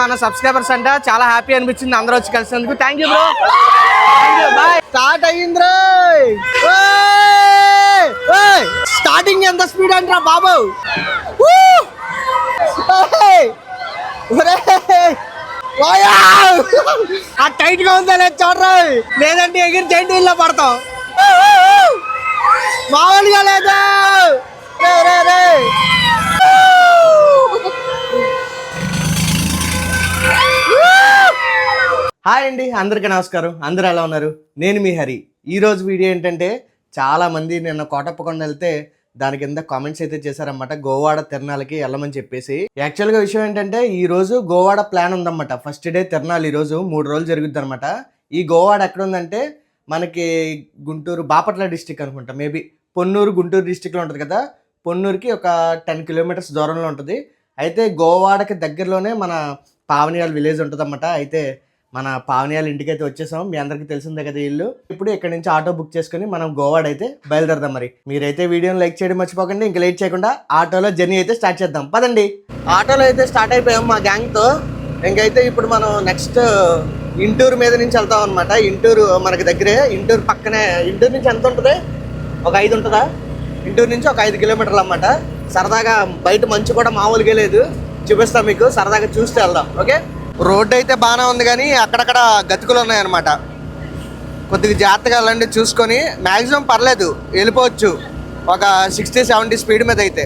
మన సబ్స్క్రైబర్స్ అంట చాలా హ్యాపీ అనిపించింది అందరూ వచ్చి కలిసినందుకు. Thank you bro, bye. Start అయ్యింది. స్టార్టింగ్ ఎంత స్పీడ్ అంటారా బాబు. ఆ టైట్ గా ఉందా లేదు చూడరా, లేదంటే ఎగిరి జైంట్ వీల్ లో పడతాం. మామూలుగా లేదా. హాయ్ అండి, అందరికీ నమస్కారం. అందరూ ఎలా ఉన్నారు? నేను మీ హరి. ఈరోజు వీడియో ఏంటంటే, చాలామంది నిన్న కోటప్పకొండ వెళ్తే దాని కింద కామెంట్స్ అయితే చేశారన్నమాట, గోవాడ తిరణాలకి వెళ్ళమని చెప్పేసి. యాక్చువల్గా విషయం ఏంటంటే, ఈరోజు గోవాడ ప్లాన్ ఉందన్నమాట. ఫస్ట్ డే తిరణాలు ఈరోజు 3 రోజులు జరుగుద్ది అనమాట. ఈ గోవాడ ఎక్కడ ఉందంటే మనకి గుంటూరు బాపట్ల డిస్టిక్ అనుకుంటా, మేబీ పొన్నూరు గుంటూరు డిస్టిక్లో ఉంటుంది కదా. పొన్నూరుకి ఒక 10 కిలోమీటర్స్ దూరంలో ఉంటుంది. అయితే గోవాడకి దగ్గరలోనే మన పావనియాల విలేజ్ ఉంటుంది అన్నమాట. అయితే మన పావనియాల ఇంటికి అయితే వచ్చేసాం. మీ అందరికీ తెలిసిందే కదా ఇల్లు. ఇప్పుడు ఇక్కడ నుంచి ఆటో బుక్ చేసుకుని మనం గోవాడ అయితే బయలుదేరదాం. మరి మీరైతే వీడియోని లైక్ చేయడం మర్చిపోకండి. ఇంకా లేట్ చేయకుండా ఆటోలో జర్నీ అయితే స్టార్ట్ చేద్దాం, పదండి. ఆటోలో అయితే స్టార్ట్ అయిపోయాం మా గ్యాంగ్తో. ఇంకైతే ఇప్పుడు మనం నెక్స్ట్ ఇంటూరు మీద నుంచి వెళ్తాం అనమాట. ఇంటూరు మనకి దగ్గరే, ఇంటూరు పక్కనే. ఇంటూరు నుంచి ఎంత ఉంటుంది? ఒక 5 ఉంటుందా? ఇంటూరు నుంచి ఒక 5 కిలోమీటర్లు అన్నమాట. సరదాగా బయట మంచు కూడా మామూలుగా లేదు, చూపిస్తాం మీకు. సరదాగా చూస్తే వెళ్దాం, ఓకే. రోడ్డు అయితే బాగానే ఉంది, కానీ అక్కడక్కడ గతుకులు ఉన్నాయన్నమాట. కొద్దిగా జాగ్రత్తగా వెళ్ళండి చూసుకొని. మ్యాక్సిమం పర్లేదు, వెళ్ళిపోవచ్చు ఒక 60-70 స్పీడ్ మీద అయితే.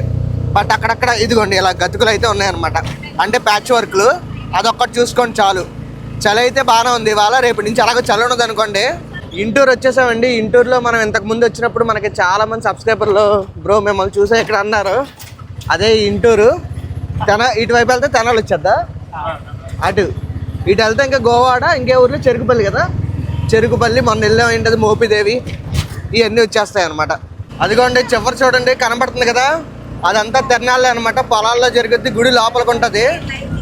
బట్ అక్కడక్కడ ఇదిగోండి ఇలా గతుకులు అయితే ఉన్నాయన్నమాట, అంటే ప్యాచ్ వర్క్లు. అదొక్కటి చూసుకోండి చాలు. చలి అయితే బాగానే ఉంది ఇవాళ. రేపు నుంచి అలాగే చలి ఉండదు అనుకోండి. ఇంటూరు వచ్చేసామండి. ఇంటూరులో మనం ఇంతకు ముందు వచ్చినప్పుడు మనకి చాలామంది సబ్స్క్రైబర్లు బ్రో మిమ్మల్ని చూసా ఇక్కడ అన్నారు. అదే ఇంటూరు. ఇటువైపు వెళ్తే తెనాలి వచ్చేద్దా, అటు ఇటు వెళ్తే ఇంకా గోవాడ, ఇంకే ఊర్లో చెరుకుపల్లి కదా. చెరుకుపల్లి మొన్న వెళ్ళాం ఏంటది, మోపిదేవి, ఇవన్నీ వచ్చేస్తాయి అనమాట. అదిగోండి చివరి చూడండి కనబడుతుంది కదా, అదంతా తిరణాలే అనమాట. పొలాల్లో జరుగుద్ది, గుడి లోపలికి ఉంటుంది.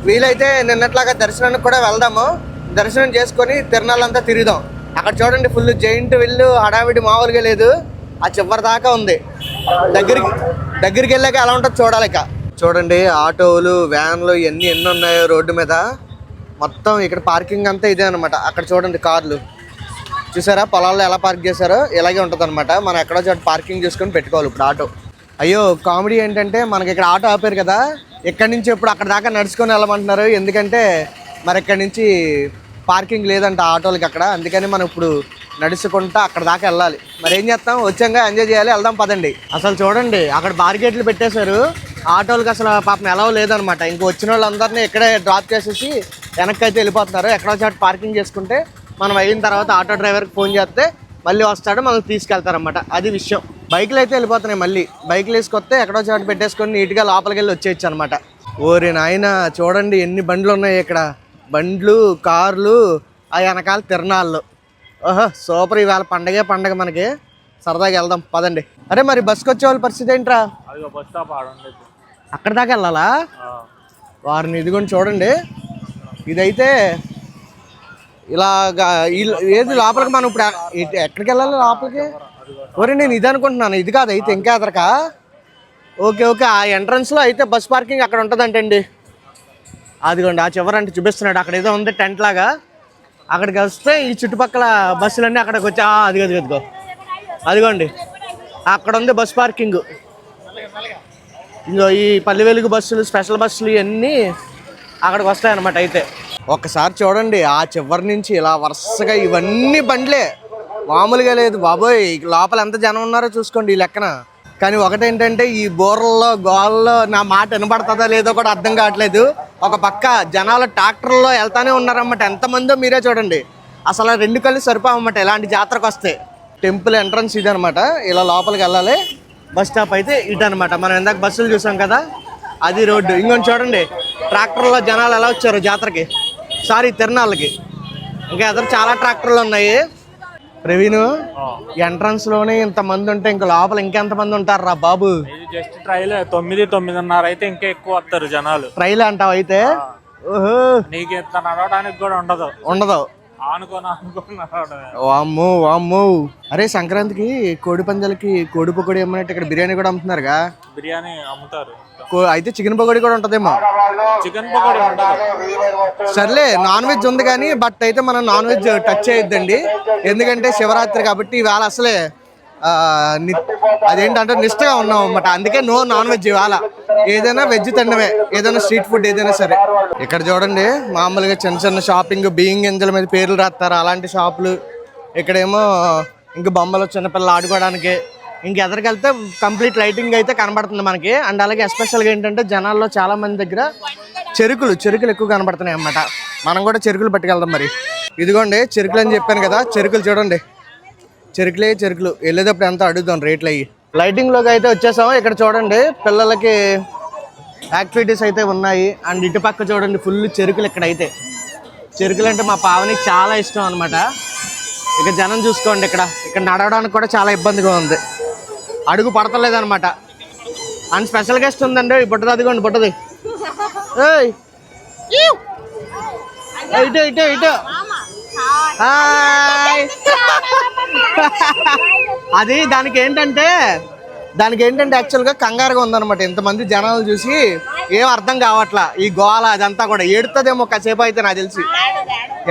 వీలైతే నిన్నట్లాగా దర్శనానికి కూడా వెళ్దాము. దర్శనం చేసుకొని తిరణాలంతా తిరుగుదాం. అక్కడ చూడండి ఫుల్ జైంట్ విల్లు, హడావిడి మామూలుగా లేదు. ఆ చివరి దాకా ఉంది. దగ్గరికి వెళ్ళాక ఎలా ఉంటుందో చూడాలి. ఇక చూడండి ఆటోలు, వ్యాన్లు ఇవన్నీ ఎన్ని ఉన్నాయో రోడ్డు మీద. మొత్తం ఇక్కడ పార్కింగ్ అంతా ఇదే అనమాట. అక్కడ చూడండి కార్లు చూసారా, పొలాల్లో ఎలా పార్క్ చేశారో ఇలాగే ఉంటుంది అనమాట. మనం ఎక్కడో చోట పార్కింగ్ చేసుకొని పెట్టుకోవాలి ఇప్పుడు ఆటో. అయ్యో కామెడీ ఏంటంటే, మనకి ఇక్కడ ఆటో ఆపారు కదా, ఇక్కడి నుంచి ఇప్పుడు అక్కడ దాకా నడుచుకొని వెళ్ళమంటున్నారు. ఎందుకంటే మరి ఇక్కడి నుంచి పార్కింగ్ లేదంట ఆటోలకి అక్కడ. అందుకని మనం ఇప్పుడు నడుచుకుంటా అక్కడ దాకా వెళ్ళాలి. మరి ఏం చేస్తాం, వచ్చాక ఎంజాయ్ చేయాలి, వెళ్దాం పదండి. అసలు చూడండి అక్కడ బార్గేట్లు పెట్టేశారు. ఆటోలకు అసలు పాపం ఎలా లేదనమాట. ఇంక వచ్చిన వాళ్ళందరినీ ఇక్కడే డ్రాప్ చేసేసి వెనక్కి అయితే వెళ్ళిపోతున్నారు. ఎక్కడో చోట పార్కింగ్ చేసుకుంటే మనం అయిన తర్వాత ఆటో డ్రైవర్కి ఫోన్ చేస్తే మళ్ళీ వస్తాడు, మనల్ని తీసుకెళ్తారనమాట. అది విషయం. బైకులు అయితే వెళ్ళిపోతున్నాయి. మళ్ళీ బైకులు వేసుకొస్తే ఎక్కడో చోట పెట్టేసుకొని నీట్గా లోపలికి వెళ్ళి వచ్చేయచ్చు అనమాట. ఓరి నాయన చూడండి ఎన్ని బండ్లు ఉన్నాయి ఇక్కడ. బండ్లు, కార్లు, ఆ వెనకాల తిరణాళ్ళు. ఓహో సూపర్. ఇవాళ పండగ మనకి. సరదాగా వెళ్దాం పదండి. అరే మరి బస్కి వచ్చే వాళ్ళ పరిస్థితి ఏంట్రా? అక్కడ దాకా వెళ్ళాలా? వారిని ఇదిగోండి చూడండి. ఇదైతే ఇలాగా ఏది లోపలికి మనం ఇప్పుడు ఎక్కడికి వెళ్ళాలి లోపలికి? ఒరే నేను ఇది అనుకుంటున్నాను, ఇది కాదు అయితే ఇంకా ఎదరకా. ఓకే ఆ ఎంట్రన్స్లో అయితే బస్ పార్కింగ్ అక్కడ ఉంటుందంటండి. అదిగోండి ఆ చివరంటే చూపిస్తున్నాడు. అక్కడ ఏదో ఉంది టెంట్ లాగా. అక్కడికి వస్తే ఈ చుట్టుపక్కల బస్సులన్నీ అక్కడికి వచ్చి అదిగోండి అక్కడ ఉంది బస్ పార్కింగ్. ఇంకో ఈ పల్లె వెలుగు బస్సులు, స్పెషల్ బస్సులు ఇవన్నీ అక్కడికి వస్తాయన్నమాట. అయితే ఒక్కసారి చూడండి ఆ చివరి నుంచి ఇలా వరుసగా ఇవన్నీ బండ్లే, మామూలుగా లేదు బాబోయ్. లోపల ఎంత జనం ఉన్నారో చూసుకోండి ఈ లెక్కన. కానీ ఒకటేంటంటే ఈ బోర్రల్లో గోళ్ళలో నా మాట వినపడుతుందో లేదో కూడా అర్థం కావట్లేదు. ఒక పక్క జనాలు ట్రాక్టర్లో వెళ్తానే ఉన్నారన్నమాట. ఎంతమందో మీరే చూడండి. అసలు 2 కళ్ళు సరిపోవన్నమాట ఇలాంటి జాతరకు వస్తే. టెంపుల్ ఎంట్రన్స్ ఇది అనమాట. ఇలా లోపలికి వెళ్ళాలి. బస్ స్టాప్ అయితే ఇటు అనమాట. మనం ఇందాక బస్సులు చూసాం కదా, అది రోడ్డు. ఇంకొంచెం చూడండి ట్రాక్టర్లో జనాలు ఎలా వచ్చారు జాతరకి, తిరణాలకి. ఇంకా ఎదురు చాలా ట్రాక్టర్లు ఉన్నాయి. ప్రవీణ్ ఎంట్రన్స్ లోనే ఇంతమంది ఉంటే ఇంకా లోపల ఇంకెంతమంది ఉంటారు రా బాబు? జస్ట్ ట్రైల్ 9-9:30 అయితే ఇంకా ఎక్కువ వస్తారు జనాలు. ట్రైల్ అంటావు అయితే? ఓహో నీకు ఇంత నడవడానికి కూడా ఉండదు. ఆనుకొని వామ్మో వామ్మో. అరే సంక్రాంతికి కోడి పందాలకి కోడి పకోడీ ఏమన్నట్టు ఇక్కడ బిర్యానీ కూడా అమ్ముతున్నారుగా. బిర్యానీ అమ్ముతారు. అయితే చికెన్ పకోడీ కూడా ఉంటదేమో. చికెన్ పకోడీ ఉండదు. సర్లే నాన్ వెజ్ ఉంది కానీ బట్ అయితే మనం నాన్ వెజ్ టచ్ చేయొద్దండి. ఎందుకంటే శివరాత్రి కాబట్టి ఇవాళ అసలే అదేంటంటే నిష్టగా ఉన్నాం అన్నమాట. అందుకే నో నాన్ వెజ్ ఇవాళ. ఏదైనా వెజ్ తినడమే, ఏదైనా స్ట్రీట్ ఫుడ్ ఏదైనా సరే. ఇక్కడ చూడండి మామూలుగా చిన్న చిన్న షాపింగ్, బియ్యం గింజల మీద పేర్లు రాస్తారు అలాంటి షాపులు. ఇక్కడేమో ఇంక బొమ్మలు చిన్నపిల్లలు ఆడుకోవడానికి. ఇంక ఎదరికెళ్తే కంప్లీట్ లైటింగ్ అయితే కనబడుతుంది మనకి. అండ్ అలాగే ఎస్పెషల్గా ఏంటంటే జనాల్లో చాలా మంది దగ్గర చెరుకులు ఎక్కువ కనబడుతున్నాయి అన్నమాట. మనం కూడా చెరుకులు పట్టుకెళ్దాం మరి. ఇదిగోండి చెరుకులు అని చెప్పాను కదా, చెరుకులు చూడండి. చెరుకులు వెళ్ళేటప్పుడు ఎంత అడుగుతాం రేట్లు అయ్యి. లైటింగ్లోకి అయితే వచ్చేసాము. ఇక్కడ చూడండి పిల్లలకి యాక్టివిటీస్ అయితే ఉన్నాయి. అండ్ ఇటు పక్క చూడండి ఫుల్ చెరుకులు. ఇక్కడైతే చెరుకులు అంటే మా పావనికి చాలా ఇష్టం అనమాట. ఇక జనం చూసుకోండి, ఇక్కడ నడవడానికి కూడా చాలా ఇబ్బందిగా ఉంది, అడుగు పడతలేదు అనమాట. అండ్ స్పెషల్ గెస్ట్ ఉందండి ఈ బుట్టది. అదిగోండి బుట్టది. ఇటు హాయ్. అది దానికి ఏంటంటే యాక్చువల్గా కంగారుగా ఉందన్నమాట. ఇంతమంది జనాలు చూసి ఏం అర్థం కావట్లా. ఈ గోల అదంతా కూడా ఏడుతుందేమో కాసేపు అయితే నాకు తెలిసి.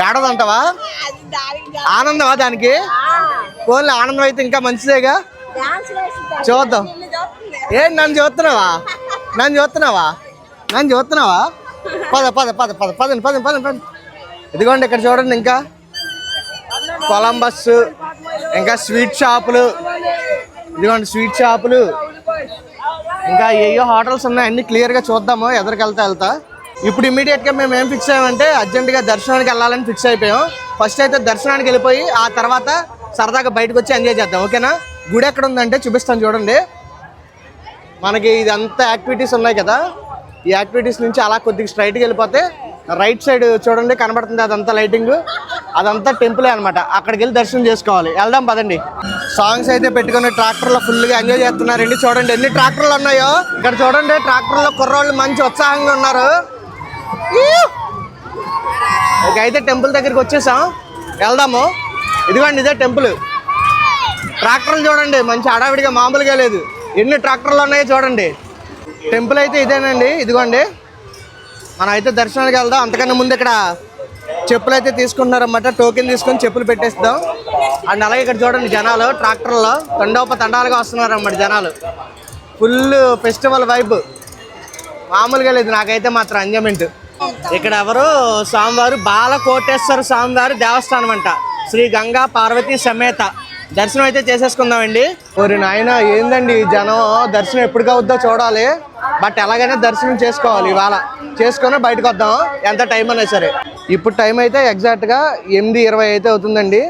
ఏడదంటావా? ఆనందమా దానికి? ఫోన్లో ఆనందం అయితే ఇంకా మంచిదేగా. చూద్దాం. ఏంటి నన్ను చూస్తున్నావా? పద. ఇదిగోండి ఇక్కడ చూడండి ఇంకా కొలంబస్, ఇంకా స్వీట్ షాపులు. ఇదిగోండి స్వీట్ షాపులు, ఇంకా ఏయో హోటల్స్ ఉన్నాయి. అన్ని క్లియర్గా చూద్దాము వెళ్తా. ఇప్పుడు ఇమీడియట్గా మేము ఏం ఫిక్స్ అయ్యామంటే అర్జెంటుగా దర్శనానికి వెళ్ళాలని ఫిక్స్ అయిపోయాం. ఫస్ట్ అయితే దర్శనానికి వెళ్ళిపోయి ఆ తర్వాత సరదాగా బయటకు వచ్చి ఎంజాయ్ చేద్దాం. ఓకేనా? గుడి ఎక్కడ ఉందంటే చూపిస్తాను చూడండి. మనకి ఇదంతా యాక్టివిటీస్ ఉన్నాయి కదా, ఈ యాక్టివిటీస్ నుంచి అలా కొద్దిగా స్ట్రైట్గా వెళ్ళిపోతే రైట్ సైడ్ చూడండి కనబడుతుంది, అదంతా లైటింగ్, అదంతా టెంపులే అనమాట. అక్కడికి వెళ్ళి దర్శనం చేసుకోవాలి. వెళ్దాం పదండి. సాంగ్స్ అయితే పెట్టుకుని ట్రాక్టర్లో ఫుల్గా ఎంజాయ్ చేస్తున్నారండి. చూడండి ఎన్ని ట్రాక్టర్లు ఉన్నాయో. ఇక్కడ చూడండి ట్రాక్టర్లో కుర్రోళ్ళు మంచి ఉత్సాహంగా ఉన్నారు. ఇక అయితే టెంపుల్ దగ్గరికి వచ్చేసాం, వెళ్దాము. ఇదిగోండి ఇదే టెంపుల్. ట్రాక్టర్లు చూడండి మంచి హడావిడిగా, మామూలుగా లేదు. ఎన్ని ట్రాక్టర్లు ఉన్నాయో చూడండి. టెంపుల్ అయితే ఇదేనండి. ఇదిగోండి మనం అయితే దర్శనానికి వెళ్దాం. అంతకన్నా ముందు ఇక్కడ చెప్పులు అయితే తీసుకుంటున్నారన్నమాట. టోకెన్ తీసుకొని చెప్పులు పెట్టేస్తాం. అండ్ అలాగే ఇక్కడ చూడండి జనాలు ట్రాక్టర్లో తండాలుగా వస్తున్నారన్నమాట. జనాలు ఫుల్ ఫెస్టివల్ వైబ్, మామూలుగా లేదు. నాకైతే మాత్రం ఎంజాయ్మెంట్. ఇక్కడ ఎవరు స్వామివారు బాలకోటేశ్వర స్వామివారి దేవస్థానం అంట. శ్రీ గంగా పార్వతీ సమేత. దర్శనం అయితే చేసేసుకుందామండి. ఓరి నాయన ఏందండి జనం. దర్శనం ఎప్పుడు అవుద్దో చూడాలి. బట్ ఎలాగైనా దర్శనం చేసుకోవాలి. ఇవాళ చేసుకొని బయటకు వద్దాం ఎంత టైం అయినా సరే. ఇప్పుడు టైం అయితే ఎగ్జాక్ట్గా 8:20 అయితే అవుతుందండి.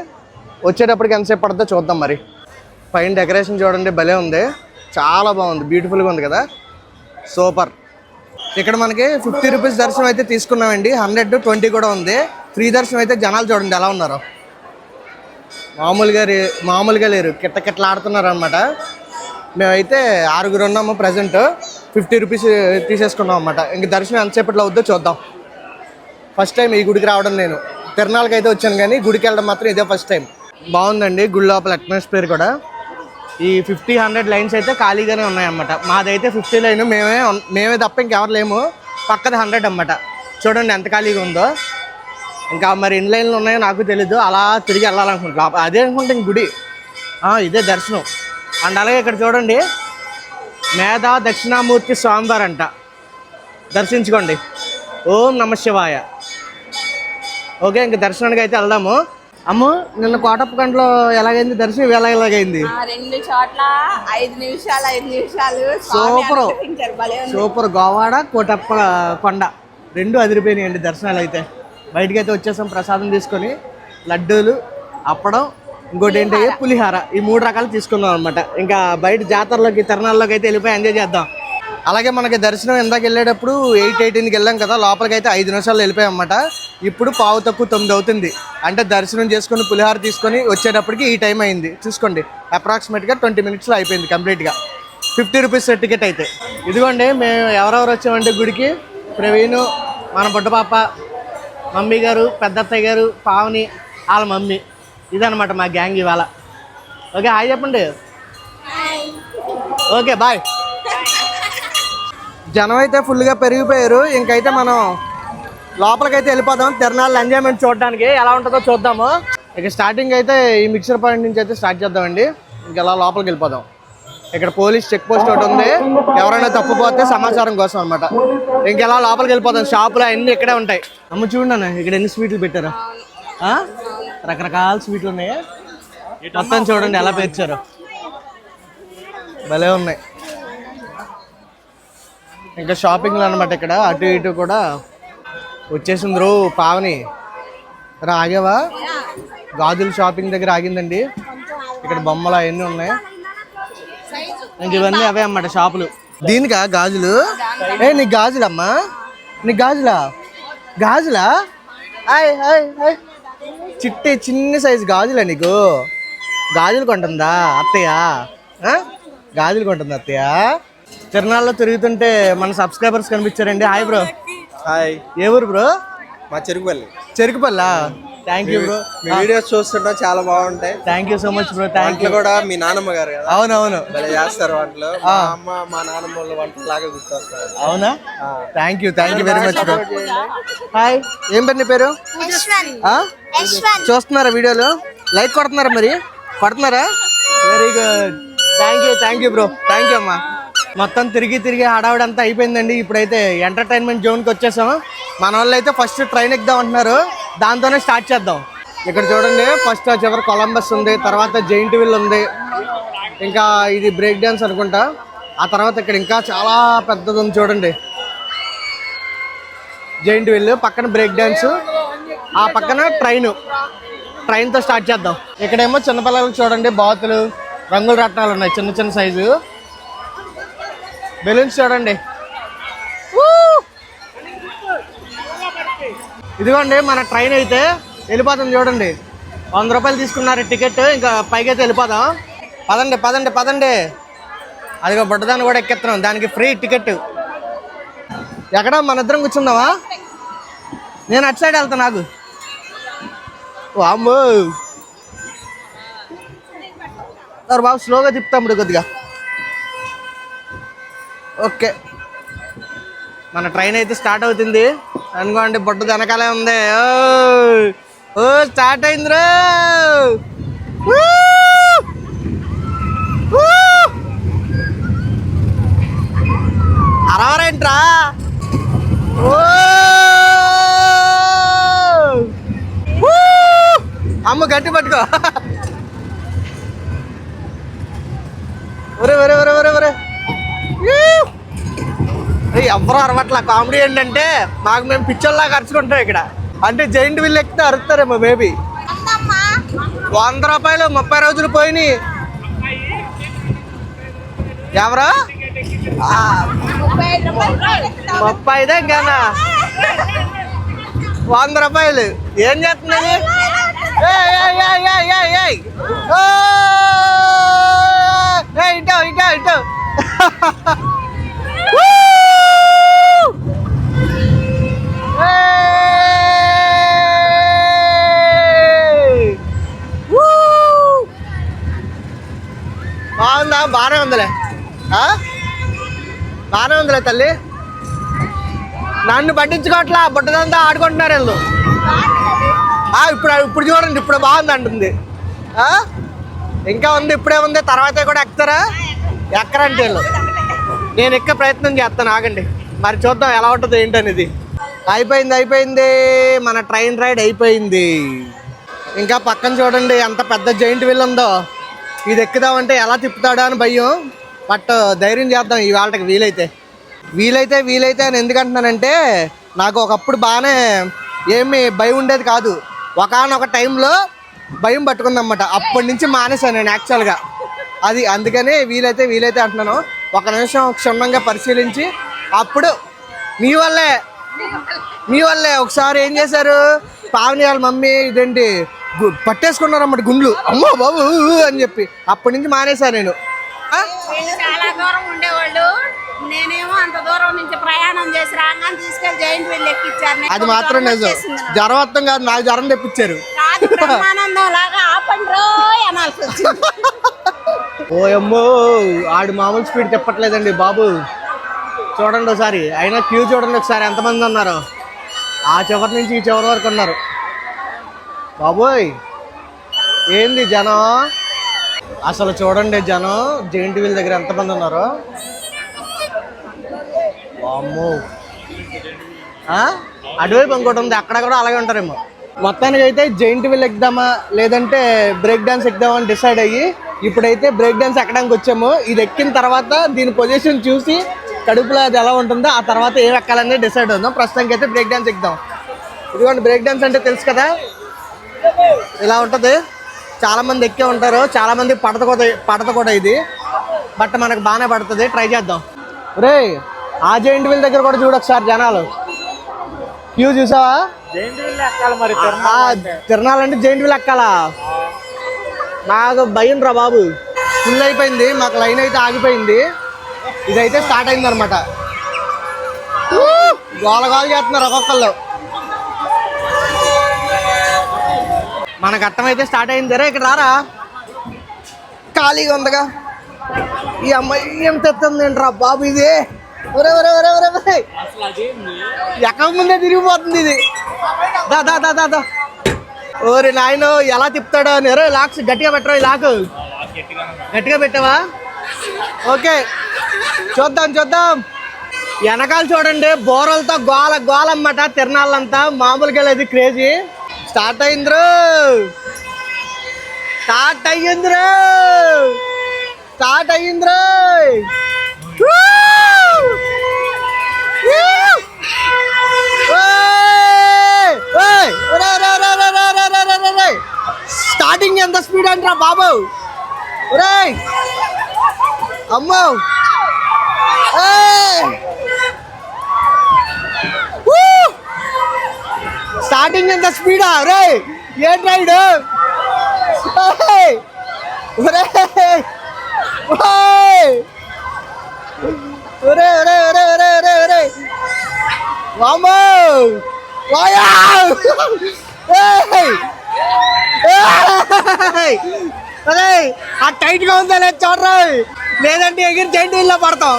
వచ్చేటప్పటికి ఎంతసేపు పడుతుందో చూద్దాం మరి. పైన డెకరేషన్ చూడండి భలే ఉంది, చాలా బాగుంది, బ్యూటిఫుల్గా ఉంది కదా, సూపర్. ఇక్కడ మనకి 50 రూపీస్ దర్శనం అయితే తీసుకున్నామండి. 120 కూడా ఉంది. ఫ్రీ దర్శనం అయితే జనాలు చూడండి ఎలా ఉన్నారో. మామూలుగా లేరు, కిట్టకిట్టలాడుతున్నారు అనమాట. మేమైతే 6 ఉన్నాము ప్రజెంట్. 50 రూపీస్ తీసేసుకున్నాం అనమాట. ఇంక దర్శనం ఎంతసేపట్లో అవుద్దో చూద్దాం. ఫస్ట్ టైం ఈ గుడికి రావడం. నేను తిరునాళ్ళకి అయితే వచ్చాను కానీ గుడికి వెళ్ళడం మాత్రం ఇదే ఫస్ట్ టైం. బాగుందండి గుడి లోపల అట్మాస్ఫియర్ కూడా. ఈ 50-100 లైన్స్ అయితే ఖాళీగానే ఉన్నాయన్నమాట. మాదైతే 50 లైన్, మేమే తప్ప ఇంకెవరు లేము. పక్కది 100 అన్నమాట. చూడండి ఎంత ఖాళీగా ఉందో. ఇంకా మరి ఎన్ని లైన్లు ఉన్నాయో నాకు తెలీదు. అలా తిరిగి వెళ్ళాలనుకుంటున్నా. అదే అనుకుంటే ఇంక గుడి ఇదే దర్శనం. అండ్ అలాగే ఇక్కడ చూడండి మేధా దక్షిణామూర్తి స్వామివారు అంట. దర్శించుకోండి. ఓం నమ శివాయ. ఓకే ఇంక దర్శనానికి అయితే వెళ్దాము. అమ్ము నిన్న కోటప్పకొండలో ఎలాగైంది దర్శనం? ఎలాగైంది? 2 చోట్ల 5 నిమిషాలు. సూపర్. గోవాడ కోటప్ప కొండ 2 అదిరిపోయినాయండి దర్శనాలు అయితే. బయటకు అయితే వచ్చేసాం ప్రసాదం తీసుకొని. లడ్డూలు, అప్పడం, ఇంకోటి ఏంటి పులిహార, ఈ 3 రకాలు తీసుకున్నాం అనమాట. ఇంకా బయట జాతరలోకి తిరణాల్లోకి అయితే వెళ్ళిపోయి ఎంజాయ్ చేద్దాం. అలాగే మనకి దర్శనం ఇందాక వెళ్ళేటప్పుడు 8:18కి వెళ్ళాం కదా, లోపలికి అయితే 5 నిమిషాలు వెళ్ళిపోయాం అన్నమాట. ఇప్పుడు 9:15 అవుతుంది. అంటే దర్శనం చేసుకుని పులిహార తీసుకొని వచ్చేటప్పటికి ఈ టైం అయింది. చూసుకోండి అప్రాక్సిమేట్గా 20 మినిట్స్లో అయిపోయింది కంప్లీట్గా. 50 రూపీస్ టికెట్ అయితే. ఇదిగోండి మేము ఎవరెవరు వచ్చామంటే గుడికి. ప్రవీణు, మన బుడ్డపాప, మమ్మీ గారు, పెద్దత్తయ్య గారు, పావని, వాళ్ళ మమ్మీ. ఇదనమాట మా గ్యాంగ్ ఇవాళ. ఓకే హాయ్ చెప్పండి. Okay bye. జనం అయితే ఫుల్గా పెరిగిపోయారు. ఇంకైతే మనం లోపలికైతే వెళ్ళిపోదాం తిరణాలు ఎంజాయ్మెంట్ చూడడానికి. ఎలా ఉంటుందో చూద్దాము. ఇక స్టార్టింగ్ అయితే ఈ మిక్సర్ పాయింట్ నుంచి అయితే స్టార్ట్ చేద్దామండి. ఇంకెలా లోపలికి వెళ్ళిపోదాం. ఇక్కడ పోలీస్ చెక్ పోస్ట్ ఒకటి ఉంది, ఎవరైనా తప్పిపోతే సమాచారం కోసం అనమాట. ఇంకెలా లోపలికి వెళ్ళిపోతాం. షాపులు అన్నీ ఇక్కడే ఉంటాయి. అమ్మ చూడండి ఇక్కడ ఎన్ని స్వీట్లు పెట్టారు. రకరకాల స్వీట్లు ఉన్నాయి. మొత్తం చూడండి ఎలా పేర్చారు, భలే ఉన్నాయి. ఇంకా షాపింగ్లు అనమాట. ఇక్కడ అటు ఇటు కూడా వచ్చేసింది రో పావని. ఆగావా? గాజులు షాపింగ్ దగ్గర ఆగిందండి. ఇక్కడ బొమ్మలు అవన్నీ ఉన్నాయి. ఇంక ఇవన్నీ అవే అన్నమాట షాపులు. దీనికా గాజులు? నీకు గాజులమ్మా? నీకు గాజులా? గాజులా? చిట్టి చిన్ని సైజు గాజులా నీకు? గాజులు కొంటుందా అత్తయ్య? గాజులు కొంటుందా అత్తయ్య? తిరణాల్లో తిరుగుతుంటే మన సబ్స్క్రైబర్స్ కనిపించారండి. Hi bro. హాయ్. ఏ ఊరు బ్రో? మా చెరుకుపల్లి. చెరుకుపల్లా? Thank you bro. మీ వీడియోస్ చూస్తుంటా చాలా బాగుంటాయి. Thank you so much bro. Thank you. కూడా మీ నానమ్మ గారు కదా? అవునవును, భలే చేస్తారు వంటలు. మా అమ్మ మా నానమ్మ వాళ్ళ వంటలు లాగా గుర్తొస్తారు. అవునా? Thank you very much bro. Hi, ఏం పేరు నీ పేరు? చూస్తున్నారా వీడియోలు? లైక్ కొడుతున్నారా? మరి కొడుతున్నారా? Very good. Thank you bro. Thank you అమ్మా. మొత్తం తిరిగి హడావిడంతా అయిపోయిందండి. ఇప్పుడైతే ఎంటర్టైన్మెంట్ జోన్కి వచ్చేసాం. మన వాళ్ళు అయితే ఫస్ట్ ట్రైన్ ఎక్కుదాం అంటున్నారు, దాంతోనే స్టార్ట్ చేద్దాం. ఇక్కడ చూడండి ఫస్ట్ చివరి కొలంబస్ ఉంది, తర్వాత జైంట్ వీల్ ఉంది, ఇంకా ఇది బ్రేక్ డ్యాన్స్ అనుకుంటా. ఆ తర్వాత ఇక్కడ ఇంకా చాలా పెద్దది ఉంది చూడండి, జైంట్ వీల్ పక్కన బ్రేక్ డ్యాన్స్, ఆ పక్కన ట్రైన్తో స్టార్ట్ చేద్దాం. ఇక్కడేమో చిన్నపిల్లలకు చూడండి బాతులు, రంగుల రత్నాలు ఉన్నాయి, చిన్న సైజు బెలూన్స్ చూడండి. ఇదిగోండి మన ట్రైన్ అయితే వెళ్ళిపోతుంది చూడండి. 100 రూపాయలు తీసుకున్నారు టికెట్. ఇంకా పైకి అయితే వెళ్ళిపోదాం. పదండి. అదిగో బుడ్డదాన్ని కూడా ఎక్కిస్తున్నాం, దానికి ఫ్రీ టికెట్. ఎక్కడ మన ఇద్దరం కూర్చుందామా? నేను అటు సైడ్ వెళ్తాను. నాకు అమ్మో బాబు స్లోగా తిప్పుతాం కొద్దిగా. ఓకే, మన ట్రైన్ అయితే స్టార్ట్ అవుతుంది అనుకోండి. బొడ్డు వెనకాలే ఉంది. ఓ స్టార్ట్ అయిందిరా. అరవరేంట్రా? అమ్మ గట్టి పట్టుకో. ఒరే ఎవరు అరవట్లా. కామెడీ ఏంటంటే మాకు మేము పిచ్చోల్లాగా అరుచుకుంటాం ఇక్కడ. అంటే జైంట్ వీల్ ఎక్కితే అరుస్తారేమో మేబీ. 100 రూపాయలు 30 రోజులు పోయినాయి. ఎవరు 35 ఇంకానా? 100 రూపాయలు ఏం చేస్తున్నది? ఇటో బాగుందా? బాగానే ఉందిలే తల్లి. నన్ను పట్టించుకోవట్లా, బుట్టదంతా ఆడుకుంటున్నారు వీళ్ళు. ఇప్పుడు చూడండి, ఇప్పుడు బాగుంది అంటుంది. ఇంకా ఉంది, ఇప్పుడే ఉంది, తర్వాత కూడా ఎక్కుతారా? ఎక్కరంటే వీళ్ళు. నేను ఎక్క ప్రయత్నం చేస్తాను, ఆగండి. మరి చూద్దాం ఎలా ఉంటుందో ఏంటనేది. అయిపోయింది మన ట్రైన్ రైడ్ అయిపోయింది. ఇంకా పక్కన చూడండి ఎంత పెద్ద జైంట్ వీల్ ఉందో. ఇది ఎక్కుదామంటే ఎలా తిప్పుతాడా అని భయం. బట్ ధైర్యం చేద్దాం ఇవాళకి. వీలైతే అని ఎందుకంటున్నానంటే, నాకు ఒకప్పుడు బాగానే ఏమీ భయం ఉండేది కాదు. ఒకానొక టైంలో భయం పట్టుకుందన్నమాట. అప్పటి నుంచి మానేశాను నేను యాక్చువల్గా. అది అందుకనే వీలైతే అంటున్నాను. ఒక నిమిషం క్షుణ్ణంగా పరిశీలించి అప్పుడు మీ వల్లే ఒకసారి ఏం చేశారు, పావని వాళ్ళ మమ్మీ ఇదేంటి పట్టేసుకున్నారన్నమాట గుండ్లు. అమ్మో బాబు అని చెప్పి అప్పటి నుంచి మానేశాను నేను. చాలా దూరం ఉండేవాళ్ళు, నేనేమో అంత దూరం నుంచి ప్రయాణం చేసి రాగానే తీసుకెళ్ళి జైంట్ వీల్ ఎక్కించారు. అది మాత్రం నిజం. జ్వరం వస్తాం కాదు, నాకు జ్వరం తెప్పించారు. కాదు బ్రహ్మానందం లాగా ఆపండి రోయ్ అనాల్సి వచ్చింది. ఓ అమ్మో ఆడు మామూలు స్పీడ్ చెప్పట్లేదండి బాబు. చూడండి ఒకసారి, అయినా క్యూ చూడండి ఒకసారి ఎంతమంది ఉన్నారు. ఆ చివరి నుంచి ఈ చివరి వరకు ఉన్నారు. బాబోయ్ ఏంది జనం, అసలు చూడండి జనం జెయింట్ వీల్ దగ్గర ఎంతమంది ఉన్నారు. అమ్మో అటువైపు ఇంకోటి ఉంది, అక్కడ కూడా అలాగే ఉంటారేమో. మొత్తానికి అయితే జెయింట్ వీల్ ఎక్కుదామా లేదంటే బ్రేక్ డాన్స్ ఎక్కుదామా అని డిసైడ్ అయ్యి ఇప్పుడైతే బ్రేక్ డాన్స్ ఎక్కడానికి వచ్చాము. ఇది ఎక్కిన తర్వాత దీని పొజిషన్ చూసి కడుపులో అది ఎలా ఉంటుందో ఆ తర్వాత ఏం ఎక్కాలనేది డిసైడ్ అవుదాం. ప్రస్తుతానికి అయితే బ్రేక్ డాన్స్ ఎక్కుదాం. ఇదిగోండి బ్రేక్ డాన్స్ అంటే తెలుసు కదా, ఇలా ఉంటుంది. చాలామంది ఎక్కే ఉంటారు, చాలామంది పడత కూడా ఇది. బట్ మనకు బాగానే పడుతుంది, ట్రై చేద్దాం. రే ఆ జెయింట్ వీల్ దగ్గర కూడా చూడు ఒకసారి జనాలు క్యూ చూసావా. తిరణాలంటే జెయింట్ వీల్ ఎక్కాలా. నాకు భయం రా బాబు, ఫుల్ అయిపోయింది, మాకు లైన్ అయితే ఆగిపోయింది. ఇదైతే స్టార్ట్ అయింది అనమాట. గోల చేస్తున్నారు ఒక్కొక్కళ్ళు. మన ఘట్టం అయితే స్టార్ట్ అయింది. రే ఇక్కడ రారా, ఖాళీగా ఉందిగా. ఈ అమ్మాయి ఏం తెస్తుందేంట్రా బాబు ఇది. ఒరే ఒరే ఒరే ఒరే ఒరే ఎక్క ముందే తిరిగిపోతుంది ఇది. దా దా దా దా దా. ఓరే నాయన ఎలా తిప్పుతాడో అని. రే లాక్స్ గట్టిగా పెట్టరా, లాక్ గట్టిగా పెట్టావా. ఓకే చూద్దాం చూద్దాం. వెనకాల చూడండి బోరలతో గోల గోల అన్నమాట. తిరణాలంతా మామూలుగా లేదు, క్రేజీ. స్టార్ట్ అయిందిరు, స్టార్ట్ అయ్యిందిరు, స్టార్ట్ అయ్యిందిరు. స్టార్టింగ్ ఎంత స్పీడ్ అంటారా బాబు. రే అమ్మో స్టార్టింగ్ ఎంత స్పీడా. రే ఏం రైడ్. ఒరే ఒరే ఒరే ఒరే ఒరే ఒరే వామ్మో వాయా. అదే ఆ టైట్ గా ఉందా లేదు చూడరా, లేదంటే ఎగిరి జెయింట్ వీల్లో పడతాం.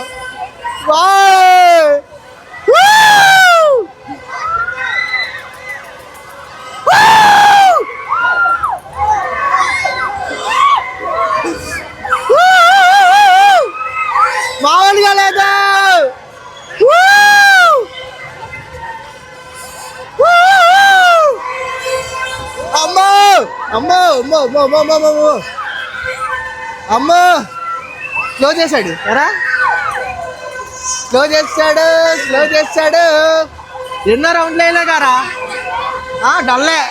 మామూలుగా లేదా. అమ్మో అమ్మో అమ్మో అమ్మో అమ్మో అమ్మో అమ్మో స్లో చేశాడు ఎరా, స్లో చేస్తాడు, స్లో చేస్తాడు. ఎన్నో రౌండ్లు వేయలేగారా, డల్లే.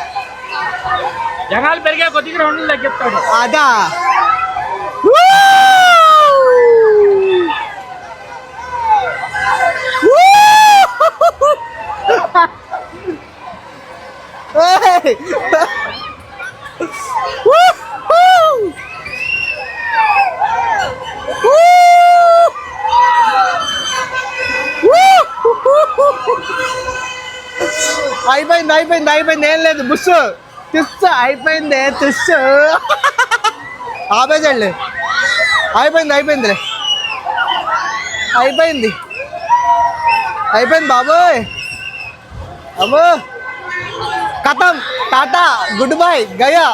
జనాలు పెరిగే కొద్దిగా రౌండ్లు తగ్గిస్తాడు. అదా అయిపోయింది అయిపోయింది అయిపోయింది, ఏం లేదు. బుస్సు తుస్సు అయిపోయింది, తుస్సు ఆపేసండి. అయిపోయింది అయిపోయిందిలే, అయిపోయింది అయిపోయింది బాబోయ్. అమ్మో కథం, టాటా గుడ్ బై గయా.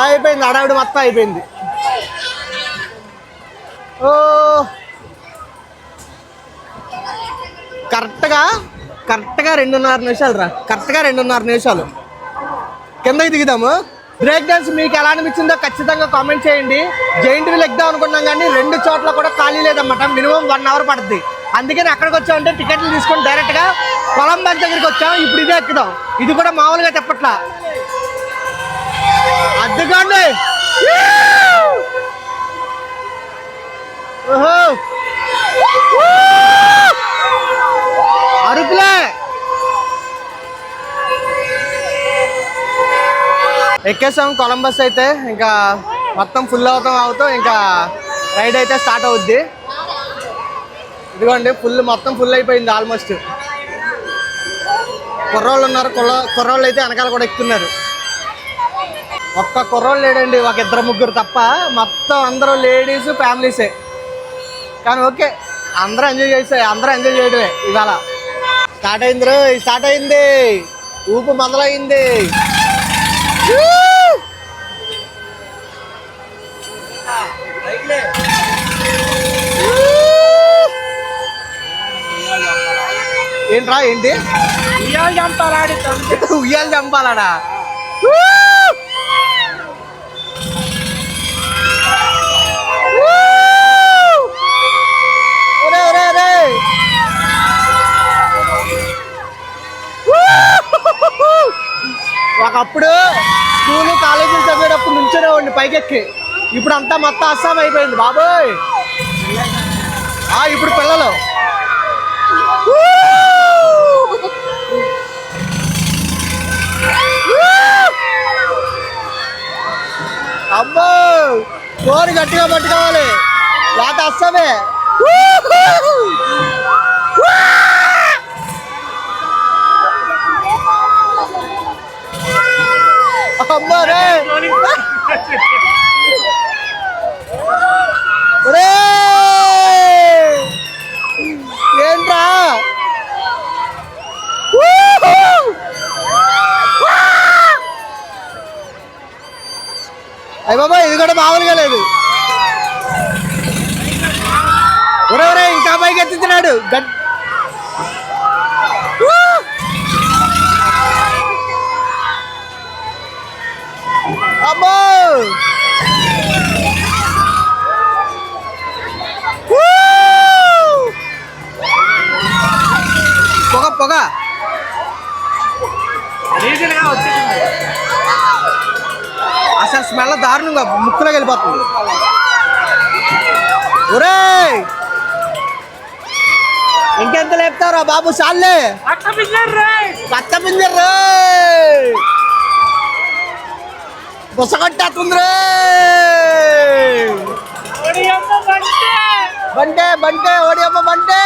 అయిపోయింది, అడావిడి మొత్తం అయిపోయింది. ఓ కరెక్ట్గా 2.5 నిమిషాలు రా, కరెక్ట్గా 2.5 నిమిషాలు కిందకి దిగుదాము. బ్రేక్ డాన్స్ మీకు ఎలా అనిపించిందో ఖచ్చితంగా కామెంట్ చేయండి. జెయింట్ వీల్ ఎక్కుదాం అనుకున్నాం కానీ 2 చోట్ల కూడా ఖాళీ లేదన్నమాట. మినిమం 1 అవర్ పడుతుంది. అందుకని ఎక్కడికి వచ్చామంటే టికెట్లు తీసుకొని డైరెక్ట్గా కొలంబస్ దగ్గరికి వచ్చాం. ఇప్పుడు ఇదే ఎక్కుదాం. ఇది కూడా మామూలుగా చెప్పట్లా, అద్దుకోండి. ఓహో అరుపులే. ఎక్కేసాం కొలంబస్ అయితే. ఇంకా మొత్తం ఫుల్ అవుతాం ఇంకా రైడ్ అయితే స్టార్ట్ అవుద్ది. ఇదిగోండి మొత్తం ఫుల్ అయిపోయింది ఆల్మోస్ట్. కుర్రోళ్ళు ఉన్నారు, కుర్రోళ్ళు అయితే వెనకాల కూడా ఎక్కుతున్నారు. ఒక్క కుర్రోళ్ళు లేడండి, ఒక ఇద్దరు ముగ్గురు తప్ప, మొత్తం అందరూ లేడీస్ ఫ్యామిలీసే. కానీ ఓకే, అందరూ ఎంజాయ్ చేస్తాయి, అందరూ ఎంజాయ్ చేయడమే. ఇవాళ స్టార్ట్ అయింది, ఊపు మొదలైంది. ఏంట్రా ఏంటి ఉయ్యాలు చంపాలడా? ఒకప్పుడు స్కూలు కాలేజీలు చదివేటప్పుడు నుంచేవాడిని పైకెక్కి. ఇప్పుడు అంతా మొత్తం అస్సాం అయిపోయింది బాబోయ్. ఇప్పుడు పిల్లలు అబ్బో కోరి గట్టిగా పట్టుకోవాలి, లేకపోతే అస్సామే. అమ్మో రే ఏంట్రా? అయ్య బాబా, ఇది కూడా మామూలుగా లేదు. ఒరే ఇంకా పైకి ఎత్తుతున్నాడు. అమ్మో పొగ పొగ అసలు స్మెల్ దారుణంగా ముక్కులోకి వెళ్ళిపోతుంది. ఒరే ఇంకెంత లేపుతారా బాబు? సాల్లే పచ్చ పింజర్ రే, బుసగొట్టేస్తుంది రే. బంటే బంటే ఓడి అమ్మ బంటే.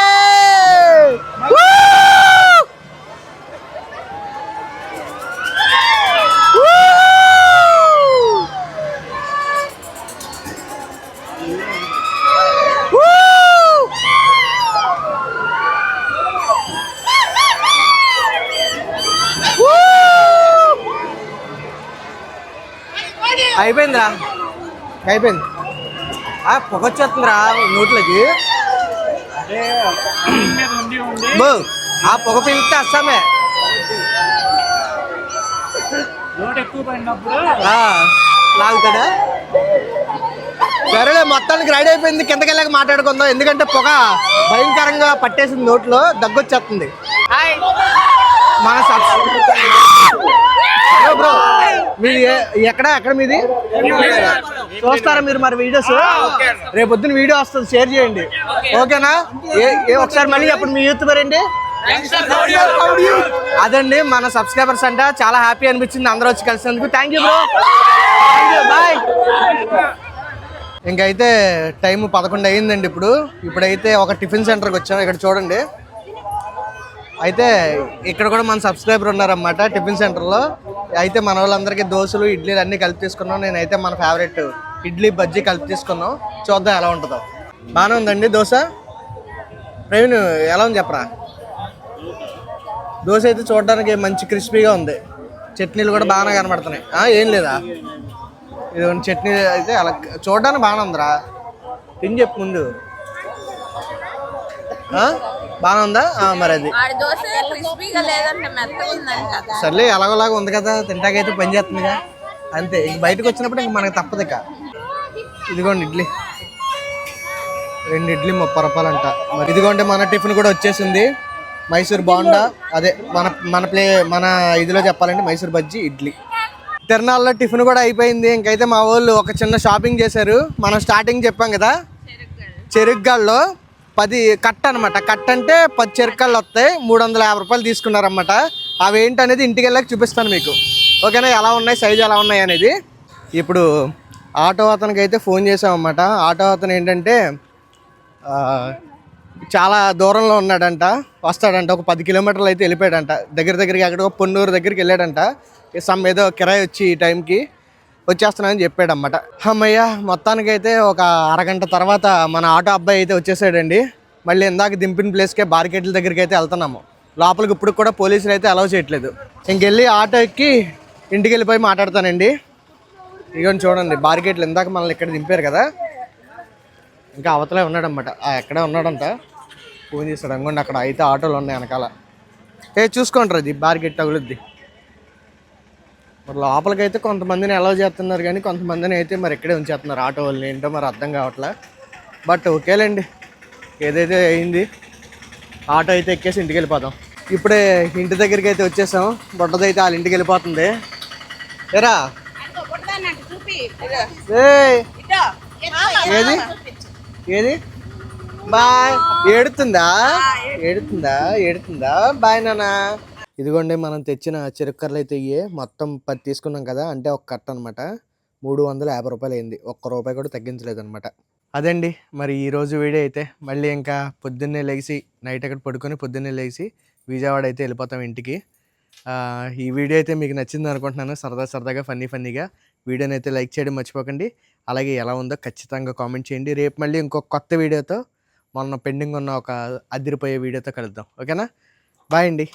అయిపోయిందిరా, అయిపోయింది. పొగ వచ్చేస్తుందిరా నోట్లకి. ఆ పొగ పీలిస్తే అస్సామే. లాగుతాడా? సరేలే, మొత్తానికి రెడీ అయిపోయింది. కిందకి వెళ్ళాక మాట్లాడుకుందాం, ఎందుకంటే పొగ భయంకరంగా పట్టేసింది, నోట్లో దగ్గొచ్చేస్తుంది. మన బ్రో మీది ఎక్కడ మీది? చూస్తారా మీరు మరి వీడియోస్? రేపు పొద్దున వీడియో వస్తుంది, షేర్ చేయండి ఓకేనా? ఒకసారి మళ్ళీ అప్పుడు మీ యూత్ పేరేంటి? అదండి మన సబ్స్క్రైబర్స్ అంట. చాలా హ్యాపీ అనిపించింది అందరూ వచ్చి కలిసినందుకు. Thank you bro, bye. ఇంకైతే టైం 11 అయ్యిందండి. ఇప్పుడైతే ఒక టిఫిన్ సెంటర్కి వచ్చాము. ఇక్కడ చూడండి, అయితే ఇక్కడ కూడా మన సబ్స్క్రైబర్ ఉన్నారన్నమాట టిఫిన్ సెంటర్లో. అయితే మన వాళ్ళందరికీ దోశలు ఇడ్లీలు అన్నీ కలిపి తీసుకున్నాం. నేనైతే మన ఫేవరెట్ ఇడ్లీ బజ్జీ కలిపి తీసుకున్నాం. చూద్దాం ఎలా ఉంటుందో. బాగానే ఉందండి దోశ. ప్రవీణ్ ఎలా ఉంది చెప్పరా? దోశ అయితే చూడడానికి మంచి క్రిస్పీగా ఉంది. చట్నీలు కూడా బాగానే కనబడుతున్నాయి. ఏం లేదా, ఇది చట్నీ అయితే అలా చూడడానికి బాగానే ఉందిరా. తిని చెప్పు ముందు. బాగానే ఉందా? మరి అది సర్లే, ఎలాగోలాగా ఉంది కదా, తింటాకైతే పని చేస్తుందిగా అంతే. ఇంక బయటకు వచ్చినప్పుడు ఇంక మనకు తప్పదు. ఇక ఇదిగోండి ఇడ్లీ, 2 ఇడ్లీ 30 రూపాయలు అంట. మరి ఇదిగోండి మన టిఫిన్ కూడా వచ్చేసింది. మైసూర్ బోండా, అదే మన ఇదిలో చెప్పాలంటే మైసూర్ బజ్జీ ఇడ్లీ. తిరునాళ్ళలో టిఫిన్ కూడా అయిపోయింది. ఇంకైతే మా వాళ్ళు ఒక చిన్న షాపింగ్ చేశారు. మనం స్టార్టింగ్ చెప్పాం కదా, చెరుగ్గాల్లో 10 కట్ట అనమాట. కట్ట అంటే 10 చెరుక్కళ్ళు వస్తాయి. 350 రూపాయలు తీసుకున్నారన్నమాట. అవి ఏంటనేది ఇంటికి వెళ్ళాక చూపిస్తాను మీకు ఓకేనా, ఎలా ఉన్నాయి, సైజు ఎలా ఉన్నాయి అనేది. ఇప్పుడు ఆటో అతనికి అయితే ఫోన్ చేసామన్నమాట. ఆటో అతను ఏంటంటే చాలా దూరంలో ఉన్నాడంట, వస్తాడంట. ఒక 10 కిలోమీటర్లు అయితే వెళ్ళిపోయాడంట. దగ్గరికి ఎక్కడికో పొన్నూరు దగ్గరికి వెళ్ళాడంట. ఏదో కిరాయి వచ్చి ఈ టైంకి వచ్చేస్తున్నానని చెప్పాడన్నమాట. అమ్మయ్య, మొత్తానికైతే ఒక అరగంట తర్వాత మన ఆటో అబ్బాయి అయితే వచ్చేసాడండి. మళ్ళీ ఇందాక దింపిన ప్లేస్కే బార్కెట్ల దగ్గరికి అయితే వెళ్తున్నాము. లోపలికి ఇప్పుడు కూడా పోలీసులు అయితే అలౌ చేయట్లేదు. ఇంకెళ్ళి ఆటో ఎక్కి ఇంటికి వెళ్ళిపోయి మాట్లాడతానండి. ఇదిగోని చూడండి, బార్కెట్లు ఇందాక మనల్ని ఇక్కడ దింపారు కదా, ఇంకా అవతలే ఉన్నాడనమాట. ఎక్కడే ఉన్నాడంట. ఫోన్ చేస్తాడు అనుకోండి. అక్కడ అయితే ఆటోలు ఉన్నాయి వెనకాల. చూసుకుంటారు, అది బార్కెట్ తగులుద్ది. మరి లోపలికైతే కొంతమందిని అలౌ చేస్తున్నారు, కానీ కొంతమందిని అయితే మరి ఇక్కడే ఉంచేస్తున్నారు ఆటో వాళ్ళని. ఏంటో మరి అర్థం కావట్లే. బట్ ఓకేలేండి, ఏదైతే అయింది. ఆటో అయితే ఎక్కేసి ఇంటికి వెళ్ళిపోతాం. ఇప్పుడే ఇంటి దగ్గరికి అయితే వచ్చేసాం. బొడ్డదైతే వాళ్ళ ఇంటికి వెళ్ళిపోతుంది. ఏరా ఏది ఏది బాయ్ ఏడుతుందా బాయ్ నాన్న. ఇదిగోండి, మనం తెచ్చిన చెరుక్కర్లు అయితే ఇయ్యే. మొత్తం 10 తీసుకున్నాం కదా, అంటే ఒక కట్ట అనమాట. 350 రూపాయలు అయింది. ₹1 కూడా తగ్గించలేదు అనమాట. అదండి మరి ఈరోజు వీడియో అయితే. మళ్ళీ ఇంకా పొద్దున్నే లేచి నైట్ అక్కడ పడుకొని పొద్దున్నే లేచి విజయవాడ అయితే వెళ్ళిపోతాం ఇంటికి. ఈ వీడియో అయితే మీకు నచ్చింది అనుకుంటున్నాను. సరదాగా ఫన్నీగా వీడియోని అయితే లైక్ చేయడం మర్చిపోకండి. అలాగే ఎలా ఉందో ఖచ్చితంగా కామెంట్ చేయండి. రేపు మళ్ళీ ఇంకొక కొత్త వీడియోతో, మొన్న పెండింగ్ ఉన్న ఒక అదిరిపోయే వీడియోతో కలుద్దాం. ఓకేనా? బాయ్ అండి.